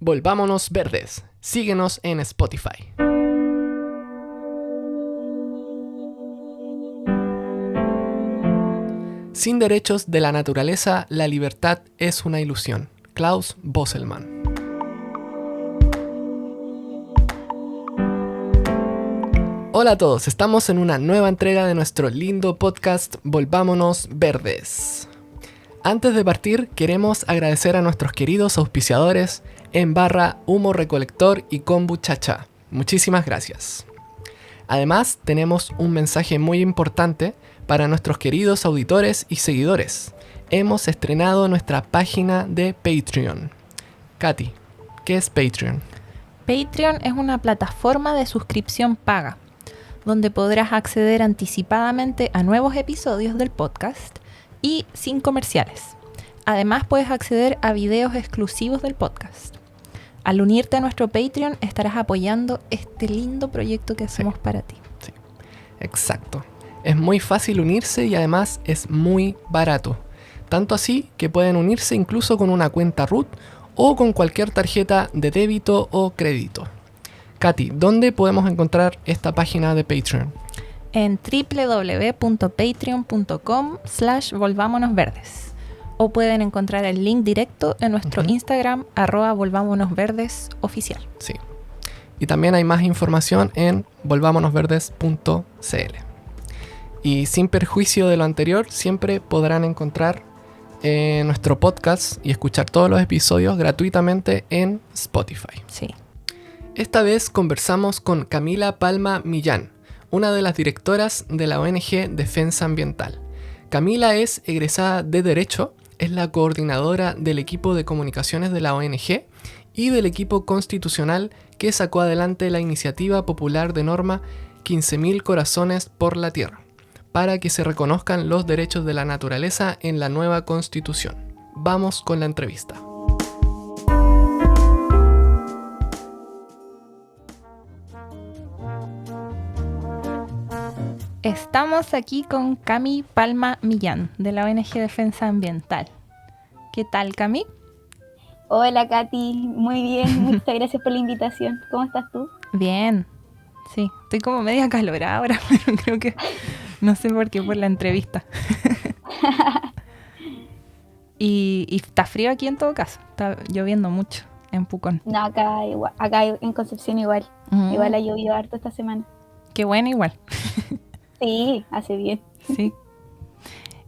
Volvámonos Verdes. Síguenos en Spotify. Sin derechos de la naturaleza, la libertad es una ilusión. Klaus Bosselmann. Hola a todos, estamos en una nueva entrega de nuestro lindo podcast Volvámonos Verdes. Antes de partir, queremos agradecer a nuestros queridos auspiciadores Embarra, Humo Recolector y Kombuchacha. Muchísimas gracias. Además, tenemos un mensaje muy importante para nuestros queridos auditores y seguidores. Hemos estrenado nuestra página de Patreon. Katy, ¿qué es Patreon? Patreon es una plataforma de suscripción paga, donde podrás acceder anticipadamente a nuevos episodios del podcast y sin comerciales. Además, puedes acceder a videos exclusivos del podcast. Al unirte a nuestro Patreon, estarás apoyando este lindo proyecto que hacemos para ti. Sí, exacto. Es muy fácil unirse y además es muy barato. Tanto así que pueden unirse incluso con una cuenta root o con cualquier tarjeta de débito o crédito. Katy, ¿dónde podemos encontrar esta página de Patreon? En www.patreon.com/volvámonosverdes. O pueden encontrar el link directo en nuestro Instagram, @volvámonosverdesoficial. Sí. Y también hay más información en volvámonosverdes.cl. Y sin perjuicio de lo anterior, siempre podrán encontrar nuestro podcast y escuchar todos los episodios gratuitamente en Spotify. Sí. Esta vez conversamos con Camila Palma Millán, una de las directoras de la ONG Defensa Ambiental. Camila es egresada de Derecho, es la coordinadora del equipo de comunicaciones de la ONG y del equipo constitucional que sacó adelante la iniciativa popular de norma 15.000 corazones por la tierra, para que se reconozcan los derechos de la naturaleza en la nueva Constitución. Vamos con la entrevista. Estamos aquí con Cami Palma Millán, de la ONG Defensa Ambiental. ¿Qué tal, Cami? Hola, Katy. Muy bien. Muchas gracias por la invitación. ¿Cómo estás tú? Bien. Sí, estoy como media acalorada ahora, pero creo que no sé por qué, por la entrevista. y está frío aquí en todo caso. Está lloviendo mucho en Pucón. No, acá igual, acá en Concepción igual. Igual ha llovido harto esta semana. Qué bueno igual. Sí, hace bien. Sí.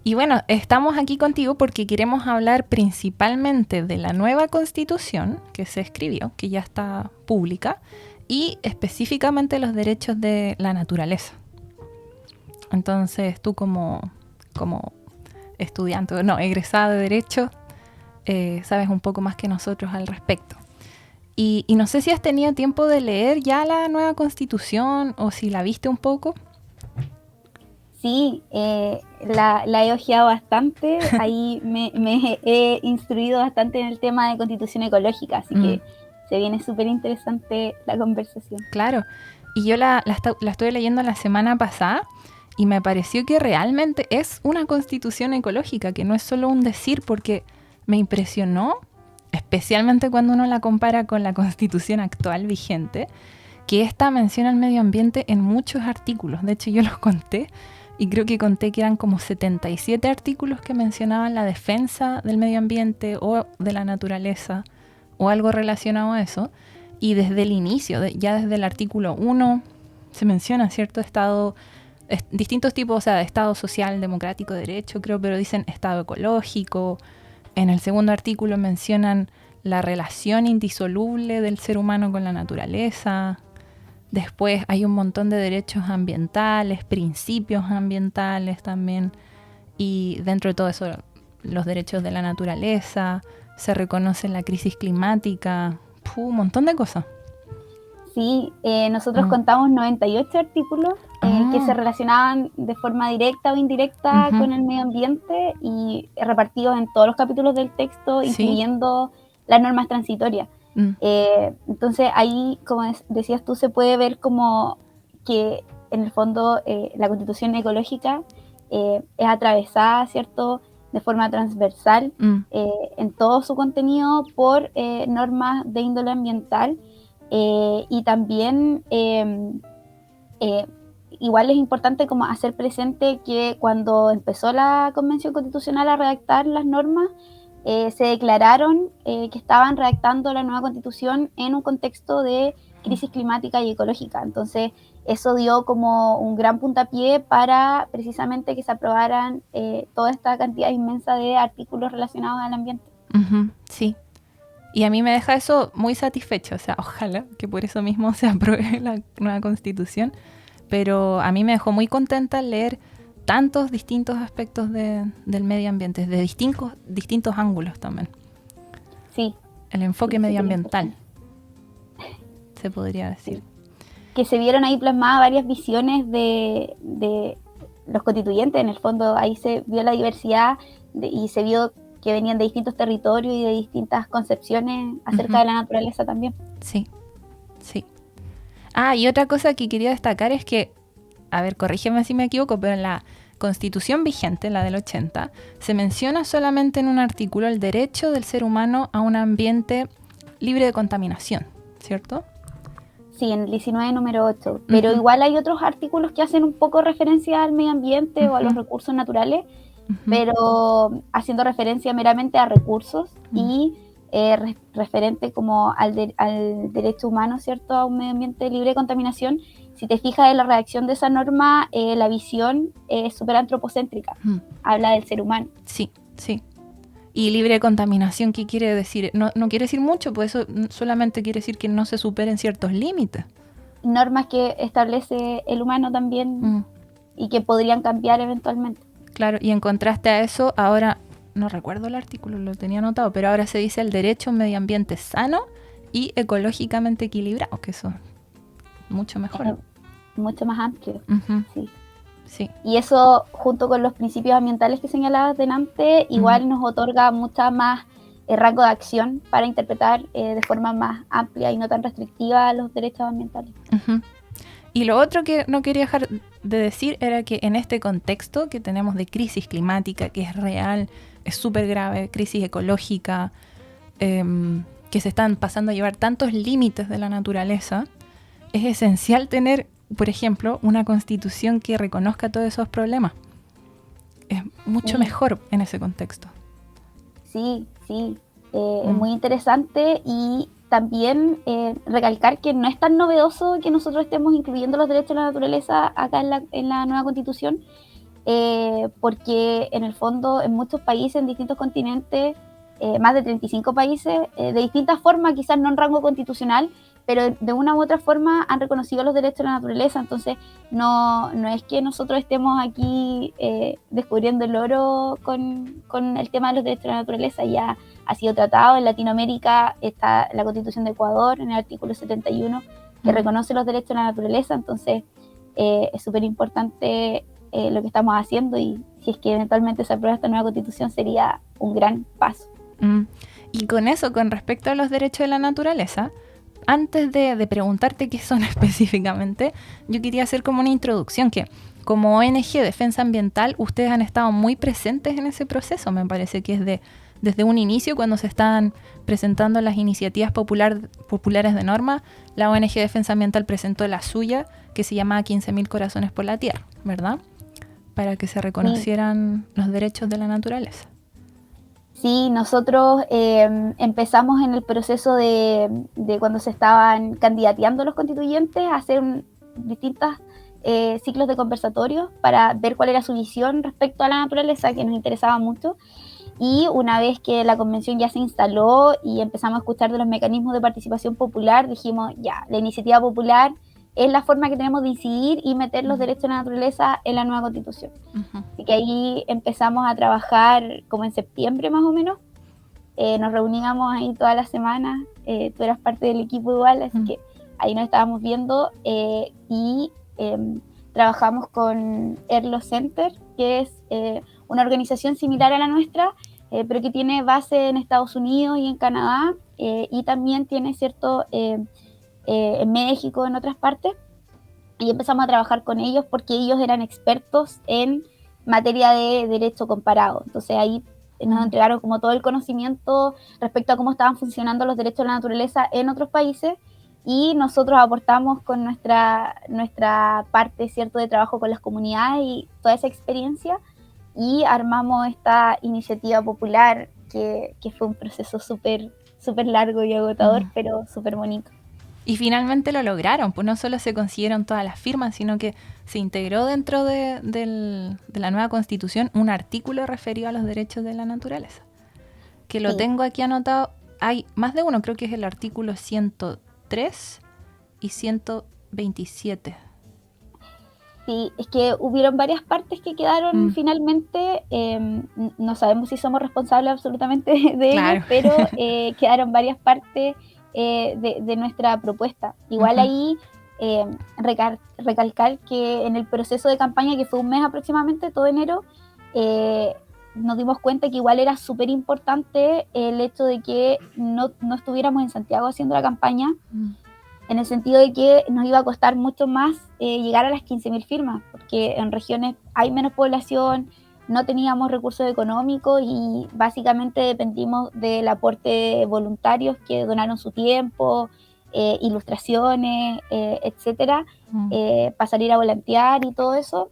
Y bueno, estamos aquí contigo porque queremos hablar principalmente de la nueva Constitución que se escribió, que ya está pública, y específicamente los derechos de la naturaleza. Entonces, tú como estudiante, egresada de Derecho, sabes un poco más que nosotros al respecto. Y no sé si has tenido tiempo de leer ya la nueva Constitución o si la viste un poco. Sí, la he ojeado bastante. Ahí me he instruido bastante en el tema de Constitución ecológica, así que se viene súper interesante la conversación. Claro, y yo la estuve leyendo la semana pasada y me pareció que realmente es una constitución ecológica, que no es solo un decir, porque me impresionó, especialmente cuando uno la compara con la constitución actual vigente, que esta menciona el medio ambiente en muchos artículos. De hecho, yo los conté y creo que conté que eran como 77 artículos que mencionaban la defensa del medio ambiente o de la naturaleza o algo relacionado a eso. Y desde el inicio, ya desde el artículo 1, se menciona cierto estado, distintos tipos, o sea, de estado social, democrático, de derecho, creo, pero dicen estado ecológico. En el segundo artículo mencionan la relación indisoluble del ser humano con la naturaleza. Después hay un montón de derechos ambientales, principios ambientales también. Y dentro de todo eso, los derechos de la naturaleza, se reconoce la crisis climática, un montón de cosas. Sí, nosotros contamos 98 artículos que se relacionaban de forma directa o indirecta con el medio ambiente y repartidos en todos los capítulos del texto, incluyendo las normas transitorias. Entonces ahí, como decías tú, se puede ver como que en el fondo la Constitución ecológica es atravesada, ¿cierto?, de forma transversal en todo su contenido por normas de índole ambiental, y también igual es importante como hacer presente que cuando empezó la Convención Constitucional a redactar las normas, se declararon que estaban redactando la nueva Constitución en un contexto de crisis climática y ecológica. Entonces, eso dio como un gran puntapié para precisamente que se aprobaran toda esta cantidad inmensa de artículos relacionados al ambiente. Sí. Y a mí me deja eso muy satisfecho. O sea, ojalá que por eso mismo se apruebe la nueva Constitución. Pero a mí me dejó muy contenta leer tantos distintos aspectos del medio ambiente, de distintos ángulos también. Sí. El enfoque medioambiental, se podría decir. Sí. Que se vieron ahí plasmadas varias visiones de los constituyentes. En el fondo ahí se vio la diversidad y se vio que venían de distintos territorios y de distintas concepciones acerca de la naturaleza también. Sí, sí. Y otra cosa que quería destacar es que, a ver, corrígeme si me equivoco, pero en la Constitución vigente, la del 80, se menciona solamente en un artículo el derecho del ser humano a un ambiente libre de contaminación, ¿cierto? Sí, en el 19 número 8, pero igual hay otros artículos que hacen un poco referencia al medio ambiente o a los recursos naturales, pero haciendo referencia meramente a recursos y referente como al derecho humano, ¿cierto?, a un medio ambiente libre de contaminación. Si te fijas en la redacción de esa norma, la visión es súper antropocéntrica, habla del ser humano. Sí, sí. Y libre de contaminación, ¿qué quiere decir? No quiere decir mucho, pues eso solamente quiere decir que no se superen ciertos límites. Normas que establece el humano también y que podrían cambiar eventualmente. Claro, y en contraste a eso, ahora, no recuerdo el artículo, lo tenía anotado, pero ahora se dice el derecho a un medio ambiente sano y ecológicamente equilibrado, que eso es mucho mejor. Mucho más amplio, sí. Sí. Y eso, junto con los principios ambientales que señalabas delante, igual nos otorga mucha más rango de acción para interpretar de forma más amplia y no tan restrictiva los derechos ambientales. Y lo otro que no quería dejar de decir era que en este contexto que tenemos de crisis climática, que es real, es súper grave, crisis ecológica, que se están pasando a llevar tantos límites de la naturaleza, es esencial tener, por ejemplo, una constitución que reconozca todos esos problemas. Es mucho mejor en ese contexto. Sí. Es muy interesante y también recalcar que no es tan novedoso que nosotros estemos incluyendo los derechos de la naturaleza acá en la nueva constitución, porque en el fondo en muchos países, en distintos continentes, más de 35 países, de distintas formas, quizás no en rango constitucional, pero de una u otra forma han reconocido los derechos de la naturaleza. Entonces no es que nosotros estemos aquí descubriendo el oro con el tema de los derechos de la naturaleza. Ya ha sido tratado. En Latinoamérica está la Constitución de Ecuador en el artículo 71 que reconoce los derechos de la naturaleza. Entonces es súper importante lo que estamos haciendo, y si es que eventualmente se aprueba esta nueva constitución sería un gran paso. Y con eso, con respecto a los derechos de la naturaleza, antes de preguntarte qué son específicamente, yo quería hacer como una introducción, que como ONG Defensa Ambiental, ustedes han estado muy presentes en ese proceso. Me parece que es desde un inicio, cuando se están presentando las iniciativas populares de norma, la ONG Defensa Ambiental presentó la suya, que se llama 15.000 Corazones por la Tierra, ¿verdad? Para que se reconocieran los derechos de la naturaleza. Sí, nosotros empezamos en el proceso de cuando se estaban candidateando los constituyentes a hacer distintos ciclos de conversatorios para ver cuál era su visión respecto a la naturaleza, que nos interesaba mucho. Y una vez que la convención ya se instaló y empezamos a escuchar de los mecanismos de participación popular, dijimos, ya, la iniciativa popular es la forma que tenemos de incidir y meter los derechos de la naturaleza en la nueva constitución. Así que ahí empezamos a trabajar como en septiembre más o menos. Nos reuníamos ahí todas las semanas. Tú eras parte del equipo igual, así que ahí nos estábamos viendo y trabajamos con Erlo Center, que es una organización similar a la nuestra, pero que tiene base en Estados Unidos y en Canadá, y también tiene cierto... en México, en otras partes, y empezamos a trabajar con ellos porque ellos eran expertos en materia de derecho comparado. Entonces ahí nos entregaron como todo el conocimiento respecto a cómo estaban funcionando los derechos de la naturaleza en otros países, y nosotros aportamos con nuestra parte, ¿cierto?, de trabajo con las comunidades y toda esa experiencia, y armamos esta iniciativa popular que fue un proceso súper largo y agotador, pero súper bonito. Y finalmente lo lograron, pues no solo se consiguieron todas las firmas, sino que se integró dentro de la nueva Constitución un artículo referido a los derechos de la naturaleza, que lo tengo aquí anotado. Hay más de uno, creo que es el artículo 103 y 127. Sí, es que hubieron varias partes que quedaron finalmente, no sabemos si somos responsables absolutamente de ello, pero quedaron varias partes de nuestra propuesta. Igual ahí recalcar que en el proceso de campaña, que fue un mes aproximadamente, todo enero, nos dimos cuenta que igual era súper importante el hecho de que no estuviéramos en Santiago haciendo la campaña, en el sentido de que nos iba a costar mucho más llegar a las 15.000 firmas, porque en regiones hay menos población, no teníamos recursos económicos y básicamente dependimos del aporte de voluntarios que donaron su tiempo, ilustraciones, etcétera, para salir a volantear y todo eso.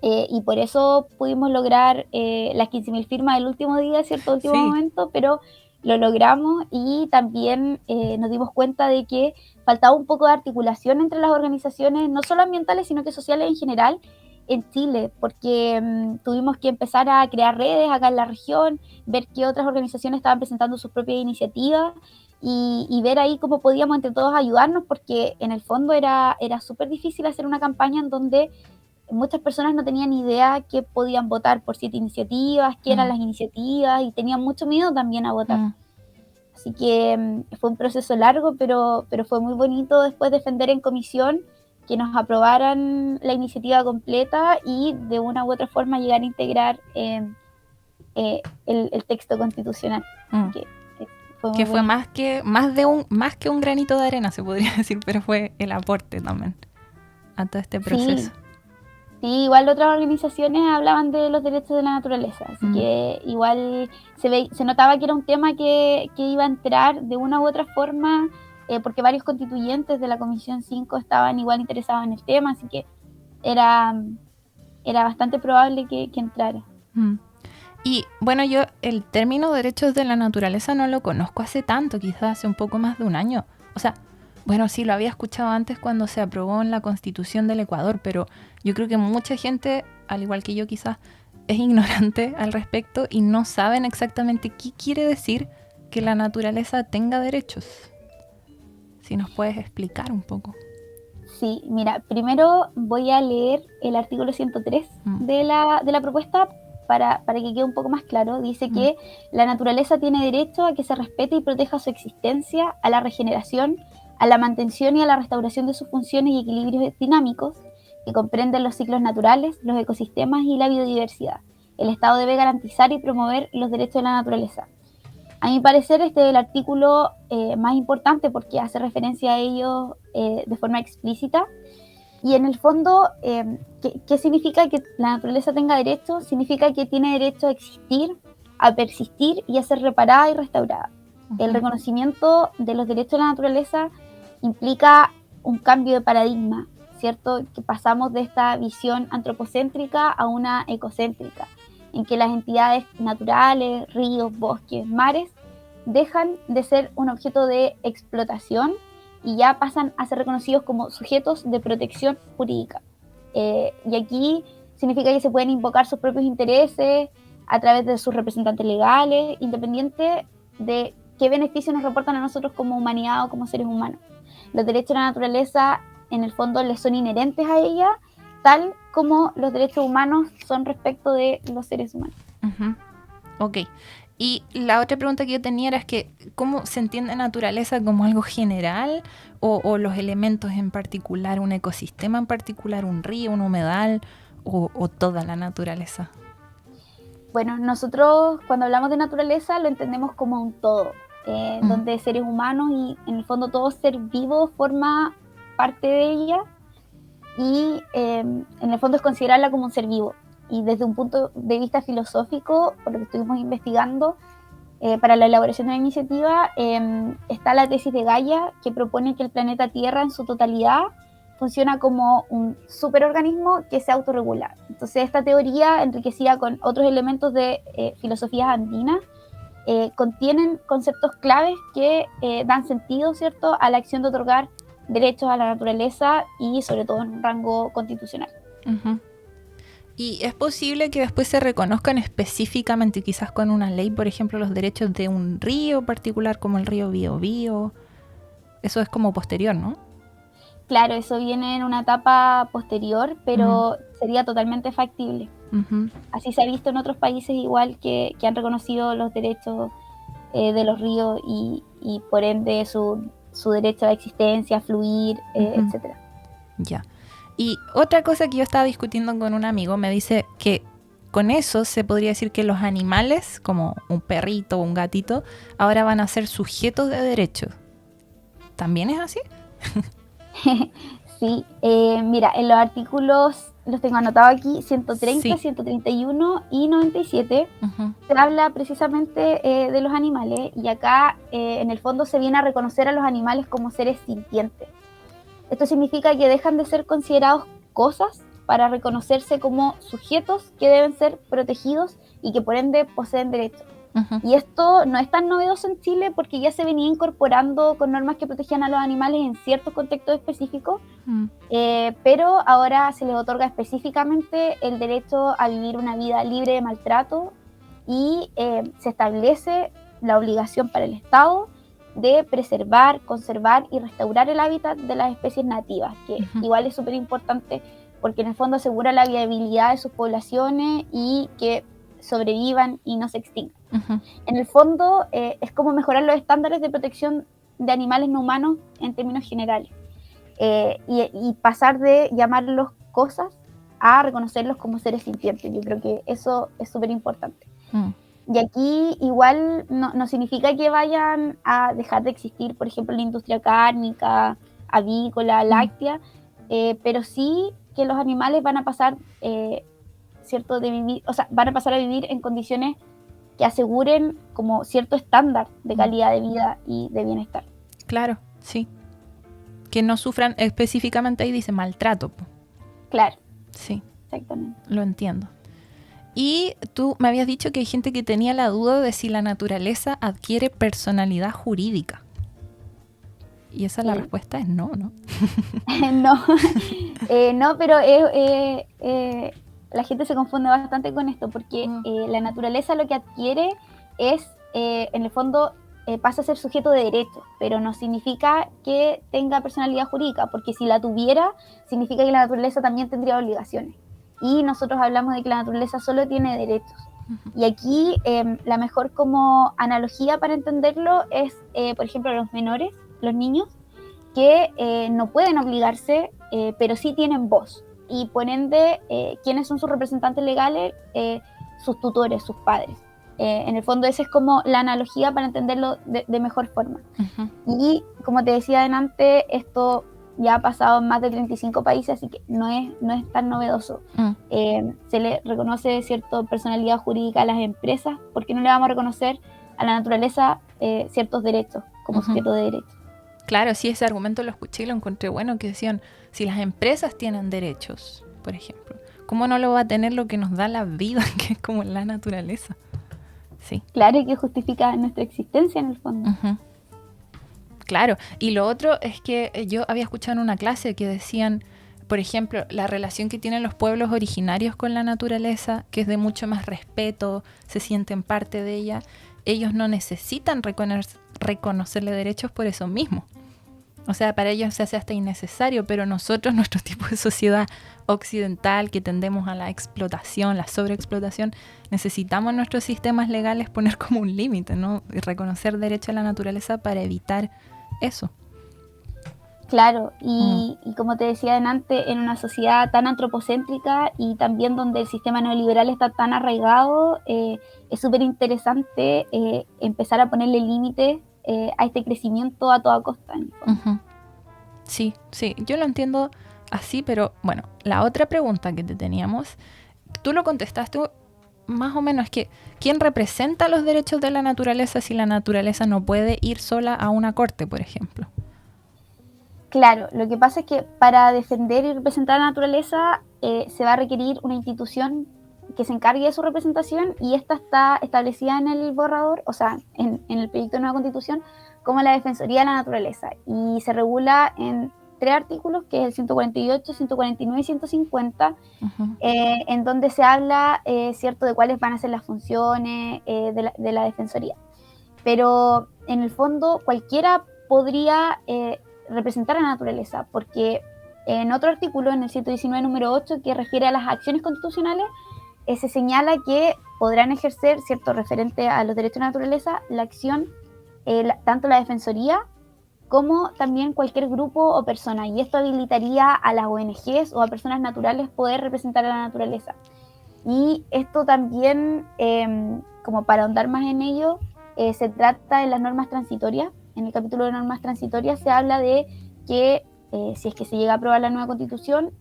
Y por eso pudimos lograr las 15.000 firmas el último día, ¿cierto? Último momento, pero lo logramos, y también nos dimos cuenta de que faltaba un poco de articulación entre las organizaciones, no solo ambientales, sino que sociales en general, en Chile, porque tuvimos que empezar a crear redes acá en la región, ver qué otras organizaciones estaban presentando sus propias iniciativas, y ver ahí cómo podíamos entre todos ayudarnos, porque en el fondo era súper difícil hacer una campaña en donde muchas personas no tenían idea que podían votar por 7 iniciativas, qué eran las iniciativas, y tenían mucho miedo también a votar. Así que fue un proceso largo, pero fue muy bonito después defender en comisión que nos aprobaran la iniciativa completa y de una u otra forma llegar a integrar el texto constitucional. Que fue más que un granito de arena, se podría decir, pero fue el aporte también a todo este proceso. Sí, igual otras organizaciones hablaban de los derechos de la naturaleza, así que igual se notaba que era un tema que iba a entrar de una u otra forma, porque varios constituyentes de la Comisión 5 estaban igual interesados en el tema, así que era bastante probable que entrara. Y bueno, yo el término derechos de la naturaleza no lo conozco hace tanto, quizás hace un poco más de un año. O sea, bueno, sí, lo había escuchado antes cuando se aprobó en la Constitución del Ecuador, pero yo creo que mucha gente, al igual que yo quizás, es ignorante al respecto y no saben exactamente qué quiere decir que la naturaleza tenga derechos. Si nos puedes explicar un poco. Sí, mira, primero voy a leer el artículo 103 de la propuesta para que quede un poco más claro. Dice que la naturaleza tiene derecho a que se respete y proteja su existencia, a la regeneración, a la mantención y a la restauración de sus funciones y equilibrios dinámicos, que comprenden los ciclos naturales, los ecosistemas y la biodiversidad. El Estado debe garantizar y promover los derechos de la naturaleza. A mi parecer, este es el artículo más importante porque hace referencia a ellos de forma explícita. Y en el fondo, ¿qué significa que la naturaleza tenga derechos? Significa que tiene derecho a existir, a persistir y a ser reparada y restaurada. El reconocimiento de los derechos de la naturaleza implica un cambio de paradigma, ¿cierto? Que pasamos de esta visión antropocéntrica a una ecocéntrica, en que las entidades naturales, ríos, bosques, mares, dejan de ser un objeto de explotación y ya pasan a ser reconocidos como sujetos de protección jurídica. Y aquí significa que se pueden invocar sus propios intereses a través de sus representantes legales, independiente de qué beneficios nos reportan a nosotros como humanidad o como seres humanos. Los derechos de la naturaleza, en el fondo, les son inherentes a ella, tal como los derechos humanos son respecto de los seres humanos. Ok. Y la otra pregunta que yo tenía era que ¿cómo se entiende naturaleza como algo general o los elementos en particular, un ecosistema en particular, un río, un humedal o toda la naturaleza? Bueno, nosotros cuando hablamos de naturaleza lo entendemos como un todo, donde seres humanos y en el fondo todo ser vivo forma parte de ella y en el fondo es considerarla como un ser vivo. y desde un punto de vista filosófico, por lo que estuvimos investigando, para la elaboración de la iniciativa, está la tesis de Gaia, que propone que el planeta Tierra en su totalidad funciona como un superorganismo que se autorregula. Entonces, esta teoría, enriquecida con otros elementos de filosofías andinas, contienen conceptos claves que dan sentido, ¿cierto?, a la acción de otorgar derechos a la naturaleza y sobre todo en un rango constitucional. Uh-huh. ¿Y es posible que después se reconozcan específicamente, quizás con una ley, por ejemplo, los derechos de un río particular como el río Biobío? Eso es como posterior, ¿no? Claro, eso viene en una etapa posterior, pero sería totalmente factible. Uh-huh. Así se ha visto en otros países igual que han reconocido los derechos de los ríos y por ende su derecho a existencia, a fluir, etcétera. Ya. Y otra cosa que yo estaba discutiendo con un amigo, me dice que con eso se podría decir que los animales, como un perrito o un gatito, ahora van a ser sujetos de derechos. ¿También es así? Sí, mira, en los artículos, los tengo anotados aquí, 130, sí. 131 y 97, se habla precisamente de los animales, y acá en el fondo se viene a reconocer a los animales como seres sintientes. Esto significa que dejan de ser considerados cosas para reconocerse como sujetos que deben ser protegidos y que por ende poseen derechos. Uh-huh. Y esto no es tan novedoso en Chile porque ya se venía incorporando con normas que protegían a los animales en ciertos contextos específicos, pero ahora se les otorga específicamente el derecho a vivir una vida libre de maltrato y se establece la obligación para el Estado de preservar, conservar y restaurar el hábitat de las especies nativas, que igual es súper importante porque en el fondo asegura la viabilidad de sus poblaciones y que sobrevivan y no se extingan. En el fondo es como mejorar los estándares de protección de animales no humanos en términos generales, y pasar de llamarlos cosas a reconocerlos como seres sintientes. Yo creo que eso es súper importante. Y aquí igual no significa que vayan a dejar de existir, por ejemplo, la industria cárnica, avícola, láctea, pero sí que los animales van a pasar, ¿cierto?, de vivir, o sea, van a pasar a vivir en condiciones que aseguren como cierto estándar de calidad de vida y de bienestar. Claro, sí. Que no sufran específicamente, ahí dice maltrato. Claro. Sí. Exactamente. Lo entiendo. Y tú me habías dicho que hay gente que tenía la duda de si la naturaleza adquiere personalidad jurídica. Y esa la respuesta es no, ¿no? No, pero la gente se confunde bastante con esto porque la naturaleza lo que adquiere es, en el fondo, pasa a ser sujeto de derechos, pero no significa que tenga personalidad jurídica, porque si la tuviera, significa que la naturaleza también tendría obligaciones. Y nosotros hablamos de que la naturaleza solo tiene derechos. Y aquí la mejor como analogía para entenderlo es, por ejemplo, los menores, los niños, que no pueden obligarse, pero sí tienen voz. Y por ende, ¿quiénes son sus representantes legales? Sus tutores, sus padres. En el fondo esa es como la analogía para entenderlo de mejor forma. Y como te decía adelante, esto ya ha pasado en más de 35 países, así que no es tan novedoso. Se le reconoce cierta personalidad jurídica a las empresas, ¿por qué no le vamos a reconocer a la naturaleza ciertos derechos como sujeto de derechos? Claro, sí, ese argumento lo escuché y lo encontré bueno, que decían, si las empresas tienen derechos, por ejemplo, ¿cómo no lo va a tener lo que nos da la vida, que es como la naturaleza? Sí. Claro, y que justifica nuestra existencia en el fondo. Claro, y lo otro es que yo había escuchado en una clase que decían, por ejemplo, la relación que tienen los pueblos originarios con la naturaleza, que es de mucho más respeto, se sienten parte de ella, ellos no necesitan reconocerle derechos por eso mismo. O sea, para ellos se hace hasta innecesario, pero nosotros, nuestro tipo de sociedad occidental que tendemos a la explotación, la sobreexplotación, necesitamos en nuestros sistemas legales poner como un límite, ¿no? Y reconocer derecho a la naturaleza para evitar eso. Claro, y como te decía antes, en una sociedad tan antropocéntrica y también donde el sistema neoliberal está tan arraigado, es súper interesante empezar a ponerle límites a este crecimiento a toda costa. Sí, yo lo entiendo así, pero bueno, la otra pregunta que te teníamos, tú lo contestaste más o menos, es que ¿quién representa los derechos de la naturaleza si la naturaleza no puede ir sola a una corte, por ejemplo? Claro, lo que pasa es que para defender y representar a la naturaleza se va a requerir una institución que se encargue de su representación, y esta está establecida en el borrador, o sea, en el proyecto de nueva constitución, como la Defensoría de la Naturaleza, y se regula en 3 artículos, que es el 148, 149 y 150, en donde se habla, cierto, de cuáles van a ser las funciones de la Defensoría. Pero en el fondo cualquiera podría representar a la naturaleza, porque en otro artículo, en el 119 número 8, que refiere a las acciones constitucionales, se señala que podrán ejercer, cierto, referente a los derechos de la naturaleza, la acción, tanto la Defensoría como también cualquier grupo o persona, y esto habilitaría a las ONGs o a personas naturales poder representar a la naturaleza. Y esto también, como para ahondar más en ello, se trata de las normas transitorias. En el capítulo de normas transitorias se habla de que si es que se llega a aprobar la nueva constitución,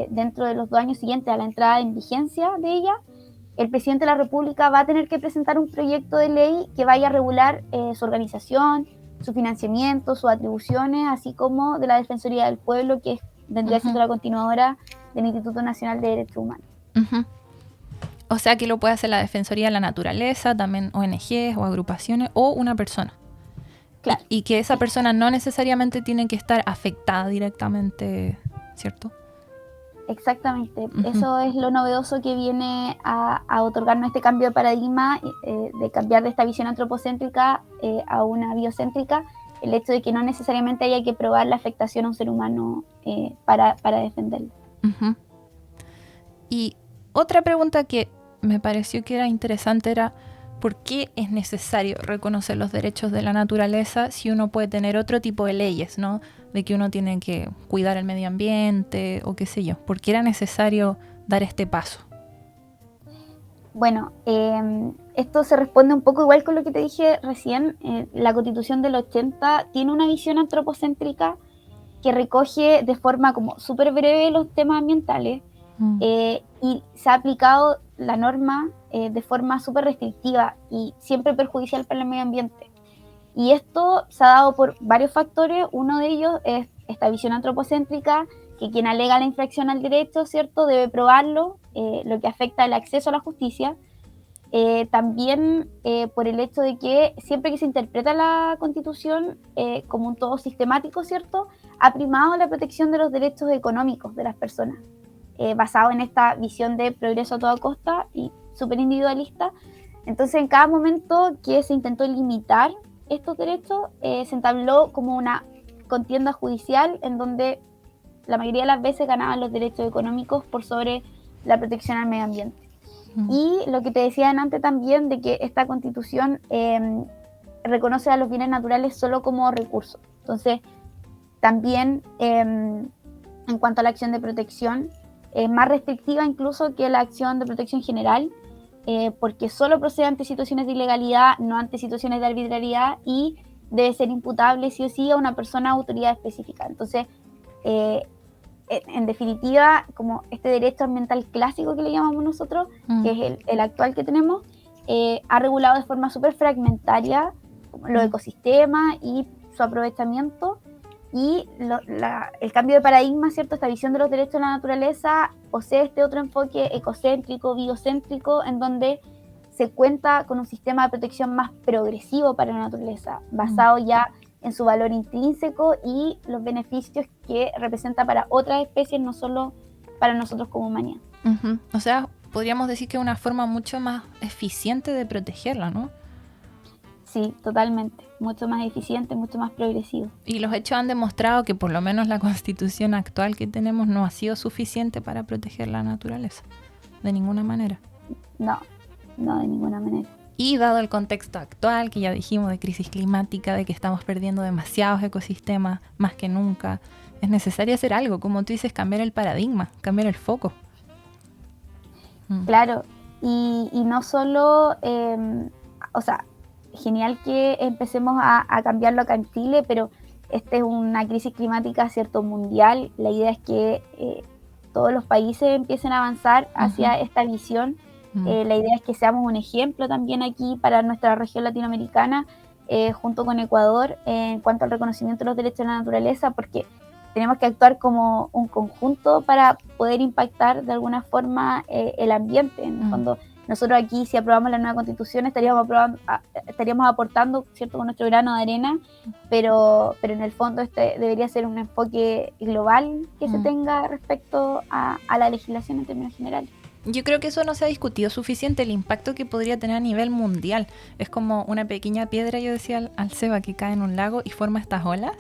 dentro de los 2 años siguientes a la entrada en vigencia de ella, el presidente de la República va a tener que presentar un proyecto de ley que vaya a regular su organización, su financiamiento, sus atribuciones, así como de la Defensoría del Pueblo, que vendría siendo la continuadora del Instituto Nacional de Derechos Humanos. O sea que lo puede hacer la Defensoría de la Naturaleza, también ONGs o agrupaciones, o una persona. Claro. Y que esa persona no necesariamente tiene que estar afectada directamente, ¿cierto? Exactamente. Eso es lo novedoso que viene a otorgarnos este cambio de paradigma, de cambiar de esta visión antropocéntrica a una biocéntrica, el hecho de que no necesariamente haya que probar la afectación a un ser humano para defenderlo. Y otra pregunta que me pareció que era interesante era: ¿por qué es necesario reconocer los derechos de la naturaleza si uno puede tener otro tipo de leyes, ¿no? De que uno tiene que cuidar el medio ambiente o qué sé yo. ¿Por qué era necesario dar este paso? Bueno, esto se responde un poco igual con lo que te dije recién. La Constitución del 80 tiene una visión antropocéntrica que recoge de forma como súper breve los temas ambientales, y se ha aplicado la norma de forma súper restrictiva y siempre perjudicial para el medio ambiente. Y esto se ha dado por varios factores. Uno de ellos es esta visión antropocéntrica, que quien alega la infracción al derecho, ¿cierto?, debe probarlo, lo que afecta el acceso a la justicia. También por el hecho de que siempre que se interpreta la Constitución como un todo sistemático, ¿cierto?, ha primado la protección de los derechos económicos de las personas, basado en esta visión de progreso a toda costa y súper individualista. Entonces, en cada momento que se intentó limitar estos derechos, se entabló como una contienda judicial en donde la mayoría de las veces ganaban los derechos económicos por sobre la protección al medio ambiente. Y lo que te decía antes también, de que esta Constitución reconoce a los bienes naturales solo como recursos. Entonces, también en cuanto a la acción de protección, es más restrictiva incluso que la acción de protección general, porque solo procede ante situaciones de ilegalidad, no ante situaciones de arbitrariedad, y debe ser imputable sí o sí a una persona o autoridad específica. Entonces, en definitiva, como este derecho ambiental clásico que le llamamos nosotros, que es el actual que tenemos, ha regulado de forma súper fragmentaria los ecosistemas y su aprovechamiento. Y el cambio de paradigma, ¿cierto?, esta visión de los derechos de la naturaleza, posee este otro enfoque ecocéntrico, biocéntrico, en donde se cuenta con un sistema de protección más progresivo para la naturaleza, basado ya en su valor intrínseco y los beneficios que representa para otras especies, no solo para nosotros como humanidad. O sea, podríamos decir que es una forma mucho más eficiente de protegerla, ¿no? Sí, totalmente. Mucho más eficiente, mucho más progresivo. Y los hechos han demostrado que por lo menos la Constitución actual que tenemos no ha sido suficiente para proteger la naturaleza, de ninguna manera. No, de ninguna manera. Y dado el contexto actual, que ya dijimos, de crisis climática, de que estamos perdiendo demasiados ecosistemas, más que nunca, es necesario hacer algo, como tú dices, cambiar el paradigma, cambiar el foco. Claro, y no solo, o sea, genial que empecemos a cambiarlo acá en Chile, pero esta es una crisis climática, ¿cierto?, mundial. La idea es que todos los países empiecen a avanzar hacia esta visión. La idea es que seamos un ejemplo también aquí para nuestra región latinoamericana, junto con Ecuador, en cuanto al reconocimiento de los derechos de la naturaleza, porque tenemos que actuar como un conjunto para poder impactar de alguna forma el ambiente. En el fondo, nosotros aquí, si aprobamos la nueva constitución, estaríamos aportando, ¿cierto?, con nuestro grano de arena, pero en el fondo debería ser un enfoque global que se tenga respecto a la legislación en términos generales. Yo creo que eso no se ha discutido suficiente, el impacto que podría tener a nivel mundial. Es como una pequeña piedra, yo decía al Seba, que cae en un lago y forma estas olas,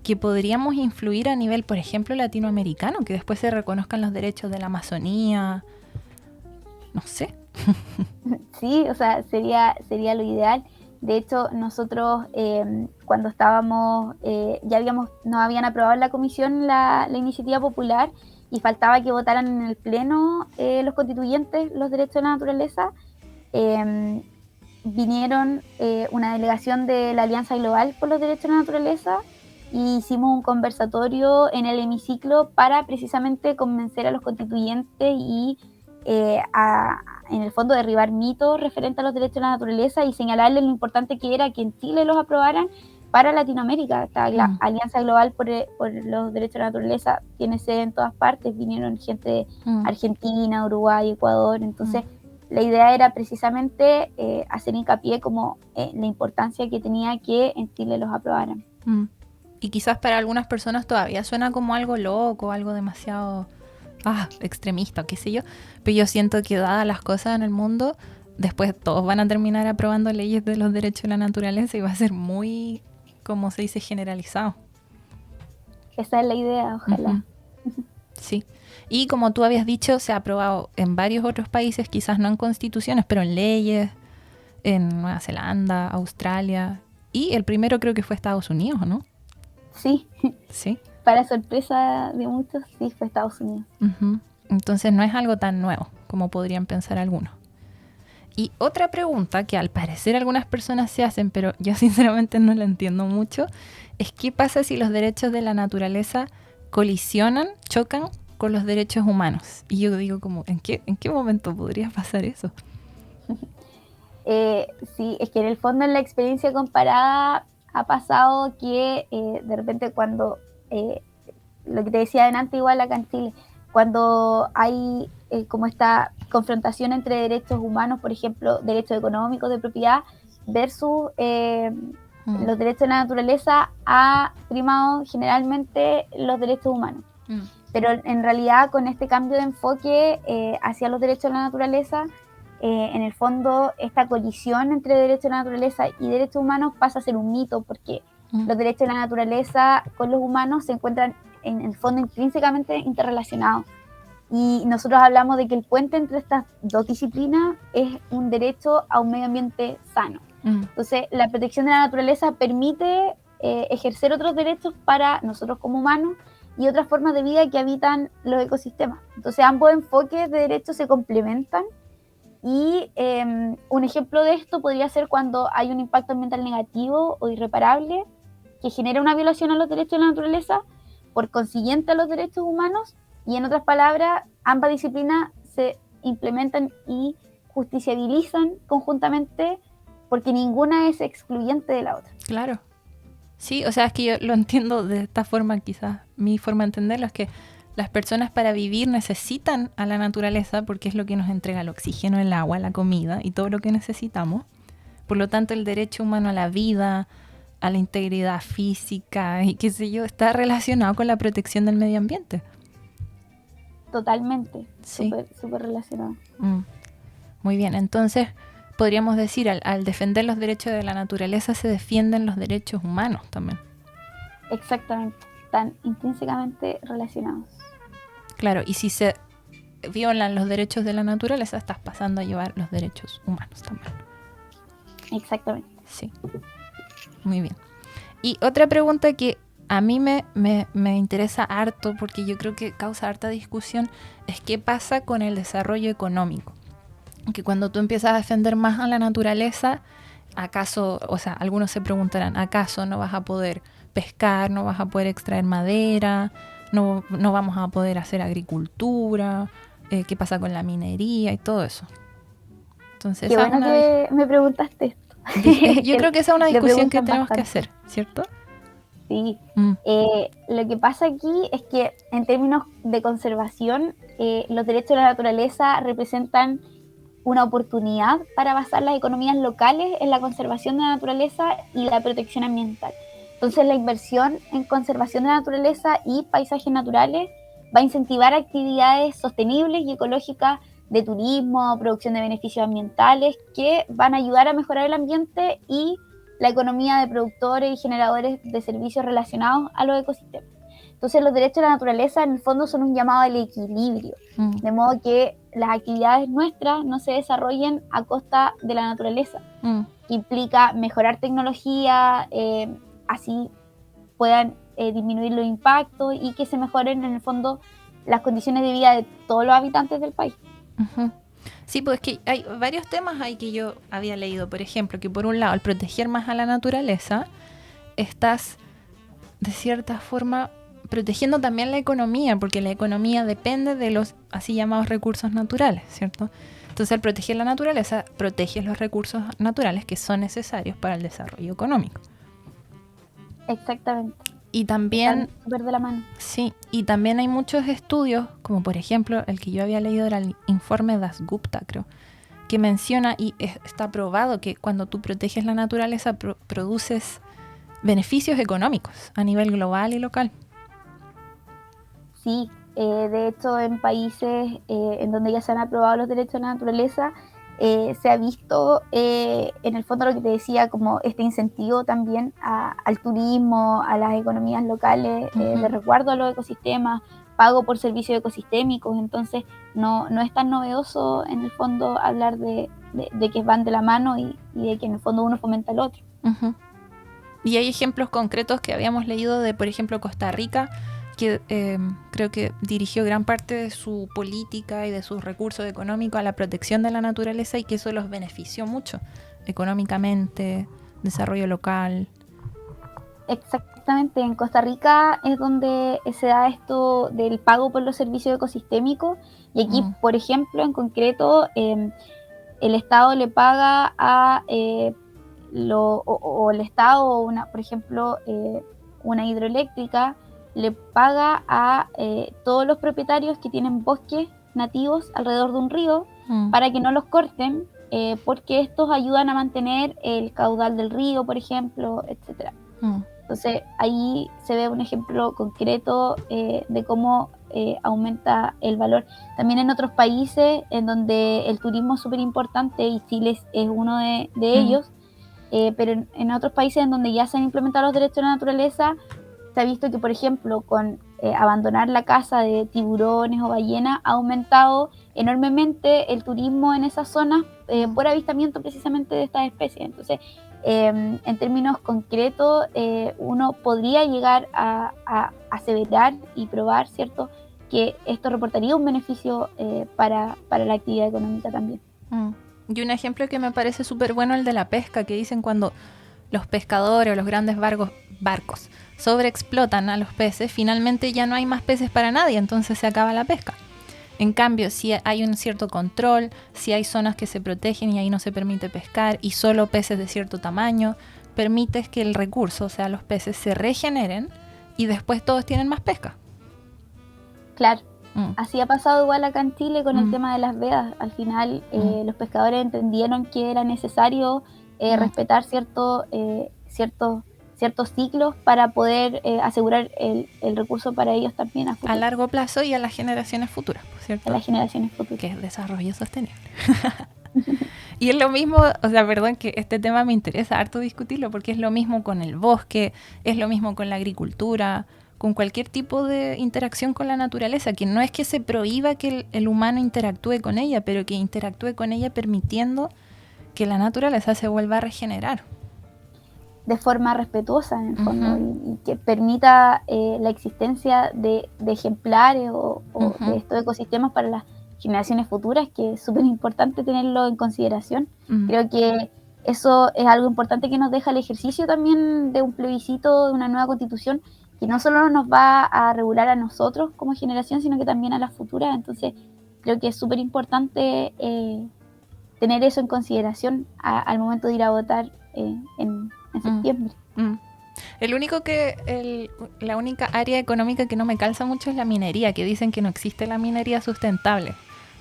que podríamos influir a nivel, por ejemplo, latinoamericano, que después se reconozcan los derechos de la Amazonía, no sé. Sí, o sea, sería lo ideal. De hecho, nosotros cuando estábamos, nos habían aprobado en la comisión la iniciativa popular, y faltaba que votaran en el pleno los constituyentes los derechos de la naturaleza. Vinieron una delegación de la Alianza Global por los Derechos de la Naturaleza y hicimos un conversatorio en el hemiciclo para precisamente convencer a los constituyentes y en el fondo derribar mitos referentes a los derechos de la naturaleza y señalarles lo importante que era que en Chile los aprobaran para Latinoamérica. La Alianza Global por los Derechos de la Naturaleza tiene sede en todas partes, vinieron gente de Argentina, Uruguay, Ecuador, entonces la idea era precisamente hacer hincapié como la importancia que tenía que en Chile los aprobaran. Y quizás para algunas personas todavía suena como algo loco, algo demasiado extremista, qué sé yo, pero yo siento que dadas las cosas en el mundo, después todos van a terminar aprobando leyes de los derechos de la naturaleza y va a ser muy, como se dice, generalizado. Esa es la idea, ojalá. Sí. Y como tú habías dicho, se ha aprobado en varios otros países, quizás no en constituciones, pero en leyes, en Nueva Zelanda, Australia, y el primero creo que fue Estados Unidos, ¿no? Sí. Sí. Para sorpresa de muchos, sí, fue Estados Unidos. Entonces no es algo tan nuevo como podrían pensar algunos. Y otra pregunta que al parecer algunas personas se hacen, pero yo sinceramente no la entiendo mucho, es ¿qué pasa si los derechos de la naturaleza colisionan, chocan con los derechos humanos? Y yo digo como, ¿en qué momento podría pasar eso? Sí, es que en el fondo en la experiencia comparada ha pasado que de repente cuando, lo que te decía adelante igual acá en Chile, cuando hay como esta confrontación entre derechos humanos, por ejemplo, derechos económicos de propiedad versus los derechos de la naturaleza, ha primado generalmente los derechos humanos. Pero en realidad con este cambio de enfoque hacia los derechos de la naturaleza, en el fondo esta colisión entre derechos de la naturaleza y derechos humanos pasa a ser un mito, porque los derechos de la naturaleza con los humanos se encuentran en el fondo intrínsecamente interrelacionados. Y nosotros hablamos de que el puente entre estas dos disciplinas es un derecho a un medio ambiente sano. Entonces, la protección de la naturaleza permite ejercer otros derechos para nosotros como humanos y otras formas de vida que habitan los ecosistemas. Entonces, ambos enfoques de derechos se complementan y un ejemplo de esto podría ser cuando hay un impacto ambiental negativo o irreparable que genera una violación a los derechos de la naturaleza, por consiguiente a los derechos humanos, y en otras palabras, ambas disciplinas se implementan y justiciabilizan conjuntamente porque ninguna es excluyente de la otra. Claro. Sí, o sea, es que yo lo entiendo de esta forma, quizás mi forma de entenderlo es que las personas para vivir necesitan a la naturaleza porque es lo que nos entrega el oxígeno, el agua, la comida y todo lo que necesitamos. Por lo tanto, el derecho humano a la vida, a la integridad física y qué sé yo, está relacionado con la protección del medio ambiente. Totalmente, sí. Súper relacionado. Muy bien, entonces podríamos decir, al defender los derechos de la naturaleza se defienden los derechos humanos también. Exactamente, están intrínsecamente relacionados. Claro, y si se violan los derechos de la naturaleza, estás pasando a llevar los derechos humanos también. Exactamente. Sí, muy bien. Y otra pregunta que a mí me interesa harto, porque yo creo que causa harta discusión, es qué pasa con el desarrollo económico. Que cuando tú empiezas a defender más a la naturaleza, ¿acaso, o sea, algunos se preguntarán, ¿acaso no vas a poder pescar, no vas a poder extraer madera, no vamos a poder hacer agricultura, qué pasa con la minería y todo eso. Entonces, Qué bueno que me preguntaste esto. yo creo que esa es una Le discusión que preguntan tenemos que bastante. hacer, ¿cierto? Sí. Lo que pasa aquí es que en términos de conservación, los derechos de la naturaleza representan una oportunidad para basar las economías locales en la conservación de la naturaleza y la protección ambiental. Entonces, la inversión en conservación de la naturaleza y paisajes naturales va a incentivar actividades sostenibles y ecológicas de turismo, producción de beneficios ambientales que van a ayudar a mejorar el ambiente y la economía de productores y generadores de servicios relacionados a los ecosistemas. Entonces, los derechos de la naturaleza en el fondo son un llamado al equilibrio, de modo que las actividades nuestras no se desarrollen a costa de la naturaleza, que implica mejorar tecnología, así puedan disminuir los impactos y que se mejoren en el fondo las condiciones de vida de todos los habitantes del país. Uh-huh. Sí, pues es que hay varios temas ahí que yo había leído, por ejemplo, que por un lado, al proteger más a la naturaleza, estás de cierta forma protegiendo también la economía, porque la economía depende de los así llamados recursos naturales, ¿cierto? Entonces, al proteger la naturaleza, proteges los recursos naturales que son necesarios para el desarrollo económico. Exactamente. Y también, súper de la mano. Sí, y también hay muchos estudios, como por ejemplo el que yo había leído era el informe Dasgupta, creo, que menciona y está probado que cuando tú proteges la naturaleza produces beneficios económicos a nivel global y local. Sí, de hecho en países en donde ya se han aprobado los derechos de la naturaleza, se ha visto en el fondo lo que te decía, como este incentivo también al turismo, a las economías locales, de resguardo a los ecosistemas, pago por servicios ecosistémicos. Entonces no es tan novedoso en el fondo hablar de que van de la mano y de que en el fondo uno fomenta al otro. Uh-huh. Y hay ejemplos concretos que habíamos leído de, por ejemplo, Costa Rica, que creo que dirigió gran parte de su política y de sus recursos económicos a la protección de la naturaleza y que eso los benefició mucho económicamente, desarrollo local. Exactamente, en Costa Rica es donde se da esto del pago por los servicios ecosistémicos y aquí, por ejemplo, en concreto, el Estado le paga a el Estado, por ejemplo, una hidroeléctrica, le paga a todos los propietarios que tienen bosques nativos alrededor de un río para que no los corten, porque estos ayudan a mantener el caudal del río, por ejemplo, etcétera. Entonces ahí se ve un ejemplo concreto de cómo aumenta el valor. También en otros países en donde el turismo es súper importante y Chile es uno de ellos, pero en otros países en donde ya se han implementado los derechos de la naturaleza, se ha visto que, por ejemplo, con abandonar la caza de tiburones o ballenas, ha aumentado enormemente el turismo en esas zonas por avistamiento precisamente de estas especies. Entonces, en términos concretos, uno podría llegar a aseverar y probar, ¿cierto?, que esto reportaría un beneficio para la actividad económica también. Y un ejemplo que me parece súper bueno el de la pesca, que dicen cuando los pescadores o los grandes barcos sobreexplotan a los peces, finalmente ya no hay más peces para nadie, entonces se acaba la pesca. En cambio, si hay un cierto control, si hay zonas que se protegen y ahí no se permite pescar y solo peces de cierto tamaño, permites que el recurso, o sea, los peces se regeneren y después todos tienen más pesca. Claro. Así ha pasado igual acá en Chile con el tema de las vedas. Al final los pescadores entendieron que era necesario respetar ciertos ciclos para poder asegurar el recurso para ellos también a futuro. A largo plazo y a las generaciones futuras, ¿cierto? A las generaciones futuras. Que es desarrollo sostenible. Y es lo mismo, o sea, perdón, que este tema me interesa harto discutirlo porque es lo mismo con el bosque, es lo mismo con la agricultura, con cualquier tipo de interacción con la naturaleza, que no es que se prohíba que el humano interactúe con ella, pero que interactúe con ella permitiendo que la naturaleza se vuelva a regenerar. De forma respetuosa, en el fondo, y que permita la existencia de ejemplares o de estos ecosistemas para las generaciones futuras, que es súper importante tenerlo en consideración. Creo que eso es algo importante que nos deja el ejercicio también de un plebiscito, de una nueva constitución, que no solo nos va a regular a nosotros como generación, sino que también a las futuras. Entonces, creo que es súper importante tener eso en consideración al momento de ir a votar en septiembre. La única área económica que no me calza mucho es la minería, que dicen que no existe la minería sustentable,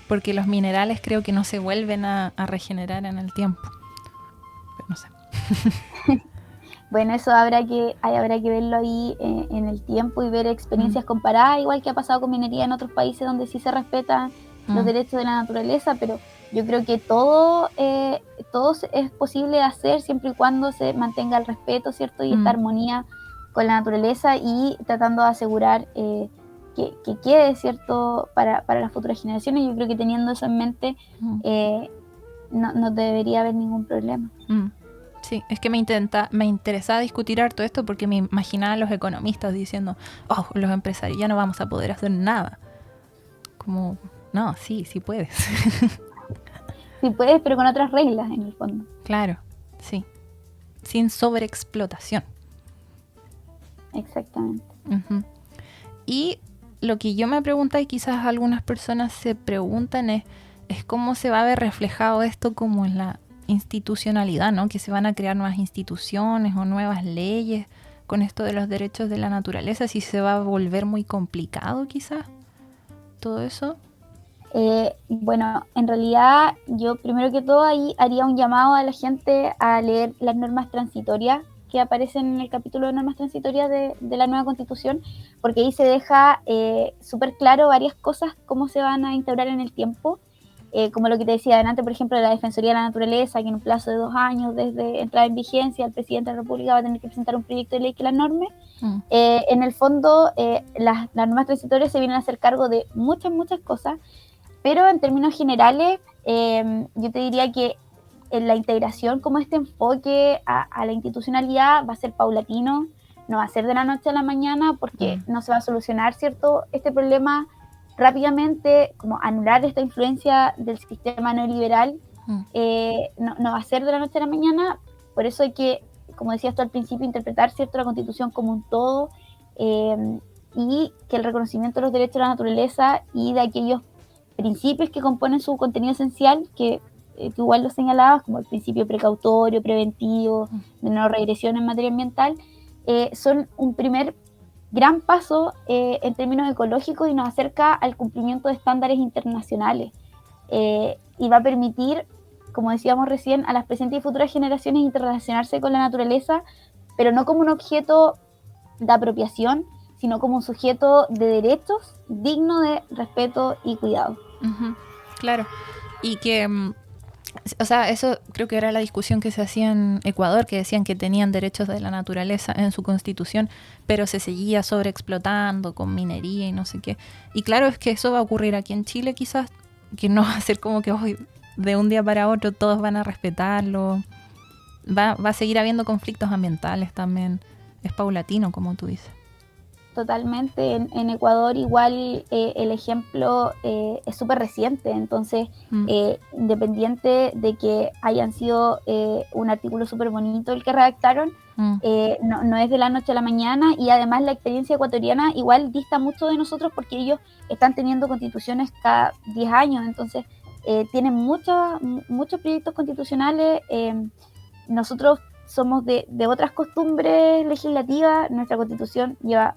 porque los minerales creo que no se vuelven a regenerar en el tiempo. Pero no sé. Bueno, eso habrá que verlo ahí en el tiempo y ver experiencias comparadas, igual que ha pasado con minería en otros países donde sí se respetan los derechos de la naturaleza, pero yo creo que todo es posible de hacer siempre y cuando se mantenga el respeto, ¿cierto? Y esta armonía con la naturaleza y tratando de asegurar que quede, ¿cierto? Para las futuras generaciones. Yo creo que teniendo eso en mente no debería haber ningún problema. Sí, es que me interesaba discutir harto esto porque me imaginaba a los economistas diciendo, los empresarios ya no vamos a poder hacer nada. Como, no, sí puedes. Sí puedes, pero con otras reglas en el fondo. Claro, sí. Sin sobreexplotación. Exactamente. Uh-huh. Y lo que yo me pregunto y quizás algunas personas se preguntan es cómo se va a ver reflejado esto como en la institucionalidad, ¿no? Que se van a crear nuevas instituciones o nuevas leyes con esto de los derechos de la naturaleza, si se va a volver muy complicado quizás todo eso. Bueno, en realidad yo primero que todo ahí haría un llamado a la gente a leer las normas transitorias que aparecen en el capítulo de normas transitorias de la nueva Constitución, porque ahí se deja súper claro varias cosas, cómo se van a integrar en el tiempo, como lo que te decía adelante, por ejemplo, de la Defensoría de la Naturaleza, que en un plazo de 2 años desde entrada en vigencia el presidente de la República va a tener que presentar un proyecto de ley que la norme. En el fondo, las normas transitorias se vienen a hacer cargo de muchas cosas, pero en términos generales, yo te diría que la integración, como este enfoque a la institucionalidad, va a ser paulatino, no va a ser de la noche a la mañana, porque no se va a solucionar, ¿cierto?, este problema rápidamente, como anular esta influencia del sistema neoliberal, no va a ser de la noche a la mañana. Por eso hay que, como decías tú al principio, interpretar, ¿cierto?, la Constitución como un todo, y que el reconocimiento de los derechos de la naturaleza y de aquellos principios que componen su contenido esencial, que tú igual lo señalabas, como el principio precautorio, preventivo, de no regresión en materia ambiental, son un primer gran paso en términos ecológicos y nos acerca al cumplimiento de estándares internacionales, y va a permitir, como decíamos recién, a las presentes y futuras generaciones interrelacionarse con la naturaleza, pero no como un objeto de apropiación, sino como un sujeto de derechos digno de respeto y cuidado. Claro, y que, o sea, eso creo que era la discusión que se hacía en Ecuador, que decían que tenían derechos de la naturaleza en su constitución, pero se seguía sobreexplotando con minería y no sé qué. Y claro, es que eso va a ocurrir aquí en Chile quizás, que no va a ser como que hoy de un día para otro todos van a respetarlo. Va a seguir habiendo conflictos ambientales también. Es paulatino, como tú dices. Totalmente. En Ecuador igual el ejemplo es súper reciente, entonces independiente de que hayan sido un artículo súper bonito el que redactaron, no es de la noche a la mañana, y además la experiencia ecuatoriana igual dista mucho de nosotros porque ellos están teniendo constituciones cada 10 años, entonces tienen muchos proyectos constitucionales. Nosotros somos de otras costumbres legislativas, nuestra constitución lleva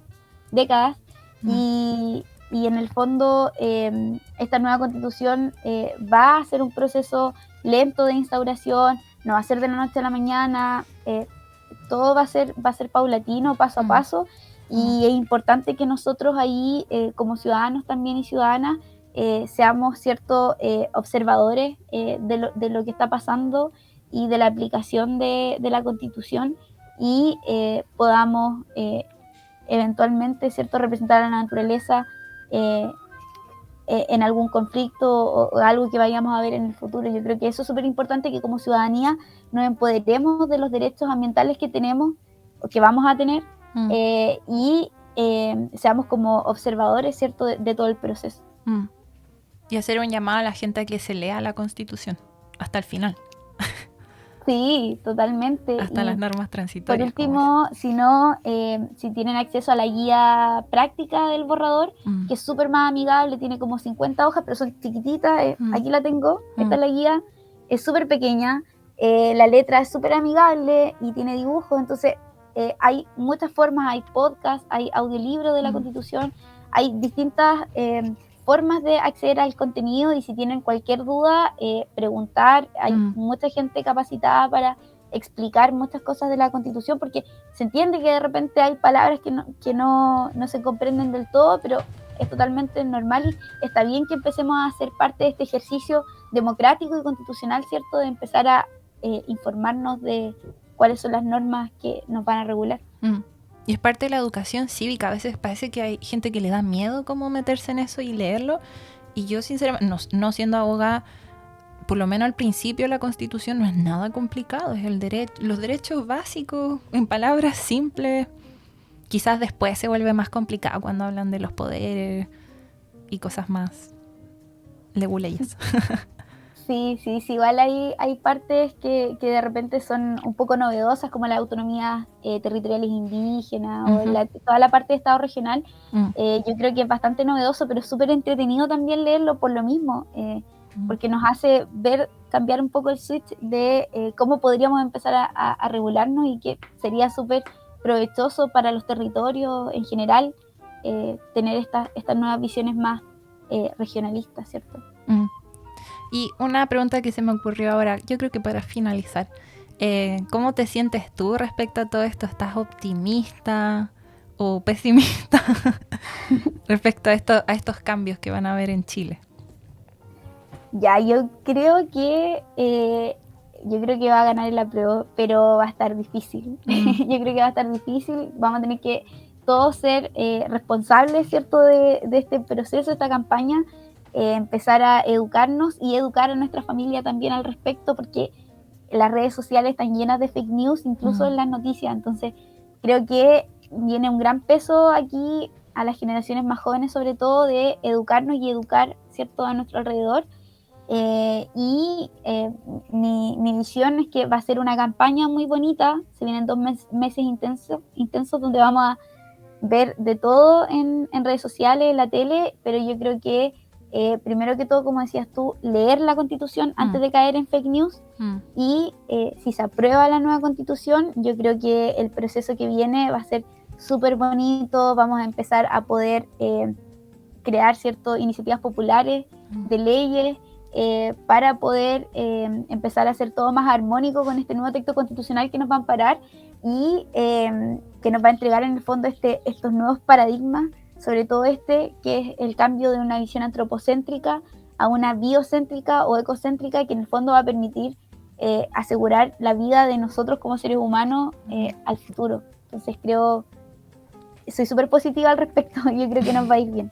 décadas, y en el fondo esta nueva constitución va a ser un proceso lento de instauración, no va a ser de la noche a la mañana, todo va a ser paulatino, paso a paso, y es importante que nosotros ahí como ciudadanos también y ciudadanas seamos observadores de lo que está pasando y de la aplicación de la constitución, y podamos eventualmente, representar a la naturaleza en algún conflicto o algo que vayamos a ver en el futuro. Yo creo que eso es súper importante, que como ciudadanía nos empoderemos de los derechos ambientales que tenemos o que vamos a tener, y seamos como observadores, de todo el proceso. Y hacer un llamado a la gente a que se lea la Constitución hasta el final. Sí, totalmente. Hasta Y las normas por transitorias. último, si no, si tienen acceso a la guía práctica del borrador, Mm. que es súper más amigable, tiene como 50 hojas, pero son chiquititas. Aquí la tengo, esta es la guía, es súper pequeña, la letra es súper amigable y tiene dibujos, entonces hay muchas formas, hay podcasts, hay audiolibros de la Constitución, hay distintas formas de acceder al contenido, y si tienen cualquier duda, preguntar. Hay mucha gente capacitada para explicar muchas cosas de la Constitución, porque se entiende que de repente hay palabras que no se comprenden del todo, pero es totalmente normal y está bien que empecemos a hacer parte de este ejercicio democrático y constitucional, ¿cierto? De empezar a informarnos de cuáles son las normas que nos van a regular. Y es parte de la educación cívica. A veces parece que hay gente que le da miedo como meterse en eso y leerlo. Y yo sinceramente, no siendo abogada, por lo menos al principio la Constitución no es nada complicado. Es los derechos básicos en palabras simples. Quizás después se vuelve más complicado cuando hablan de los poderes y cosas más leguleyes. Sí, igual hay partes que de repente son un poco novedosas, como las autonomías territoriales indígenas o toda la parte de Estado regional. Yo creo que es bastante novedoso, pero es súper entretenido también leerlo por lo mismo, porque nos hace cambiar un poco el switch de cómo podríamos empezar a regularnos, y que sería súper provechoso para los territorios en general tener estas nuevas visiones más regionalistas, ¿cierto? Y una pregunta que se me ocurrió ahora, yo creo que para finalizar, ¿cómo te sientes tú respecto a todo esto? ¿Estás optimista o pesimista respecto a estos cambios que van a haber en Chile? Ya, yo creo que va a ganar el apruebo, pero va a estar difícil. Yo creo que va a estar difícil. Vamos a tener que todos ser responsables, ¿cierto?, de este proceso, de esta campaña. Empezar a educarnos y educar a nuestra familia también al respecto, porque las redes sociales están llenas de fake news, incluso en las noticias. Entonces creo que viene un gran peso aquí a las generaciones más jóvenes, sobre todo, de educarnos y educar, ¿cierto?, a nuestro alrededor. Mi visión es que va a ser una campaña muy bonita. Se vienen 2 meses intensos donde vamos a ver de todo en redes sociales, en la tele, pero yo creo que primero que todo, como decías tú, leer la Constitución antes de caer en fake news. Y si se aprueba la nueva Constitución, yo creo que el proceso que viene va a ser súper bonito. Vamos a empezar a poder crear ciertas iniciativas populares de leyes para poder empezar a hacer todo más armónico con este nuevo texto constitucional que nos va a amparar y que nos va a entregar en el fondo estos nuevos paradigmas, sobre todo que es el cambio de una visión antropocéntrica a una biocéntrica o ecocéntrica, que en el fondo va a permitir asegurar la vida de nosotros como seres humanos al futuro. Entonces soy súper positiva al respecto. Yo creo que nos va a ir bien.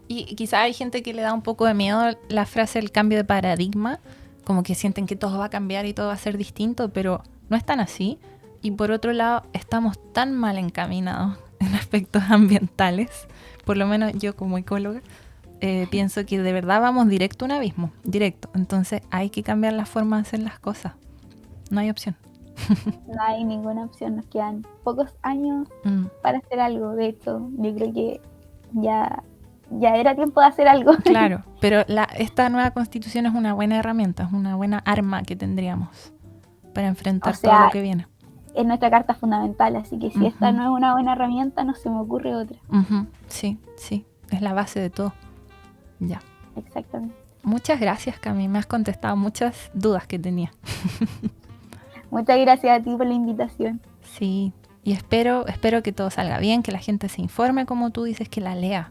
Y quizá hay gente que le da un poco de miedo la frase el cambio de paradigma, como que sienten que todo va a cambiar y todo va a ser distinto, pero no es tan así. Y por otro lado, estamos tan mal encaminados en aspectos ambientales, por lo menos yo como ecóloga, pienso que de verdad vamos directo a un abismo, directo. Entonces hay que cambiar la forma de hacer las cosas. No hay opción. No hay ninguna opción, nos quedan pocos años para hacer algo. De hecho, yo creo que ya era tiempo de hacer algo. Claro, pero esta nueva Constitución es una buena herramienta, es una buena arma que tendríamos para enfrentar todo lo que viene. Es nuestra carta fundamental, así que si esta no es una buena herramienta, no se me ocurre otra. Sí, es la base de todo. Ya. Exactamente. Muchas gracias, Cami, me has contestado muchas dudas que tenía. Muchas gracias a ti por la invitación. Sí, y espero que todo salga bien, que la gente se informe, como tú dices, que la lea,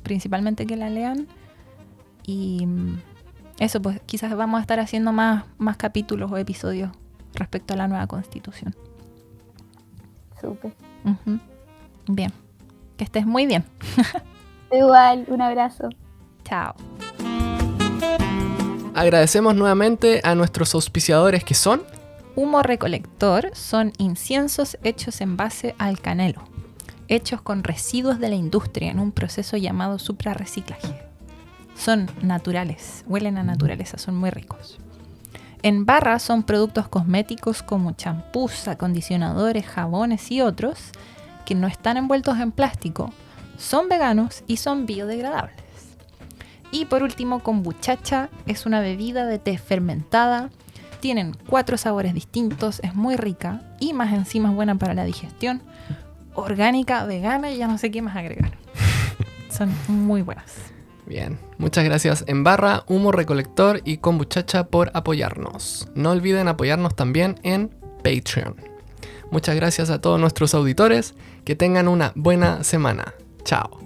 principalmente que la lean. Y eso, pues quizás vamos a estar haciendo más capítulos o episodios respecto a la nueva Constitución. Súper. Bien, que estés muy bien. Igual, un abrazo. Chao. Agradecemos nuevamente a nuestros auspiciadores, que son Humo Recolector. Son inciensos hechos en base al canelo, hechos con residuos de la industria en un proceso llamado suprarreciclaje. Son naturales, huelen a naturaleza, son muy ricos. En barra son productos cosméticos como champús, acondicionadores, jabones y otros que no están envueltos en plástico, son veganos y son biodegradables. Y por último, kombuchacha es una bebida de té fermentada. Tienen 4 sabores distintos, es muy rica y más encima es buena para la digestión. Orgánica, vegana y ya no sé qué más agregar. Son muy buenas. Bien, muchas gracias En Barra, Humo Recolector y Kombuchacha por apoyarnos. No olviden apoyarnos también en Patreon. Muchas gracias a todos nuestros auditores, que tengan una buena semana. Chao.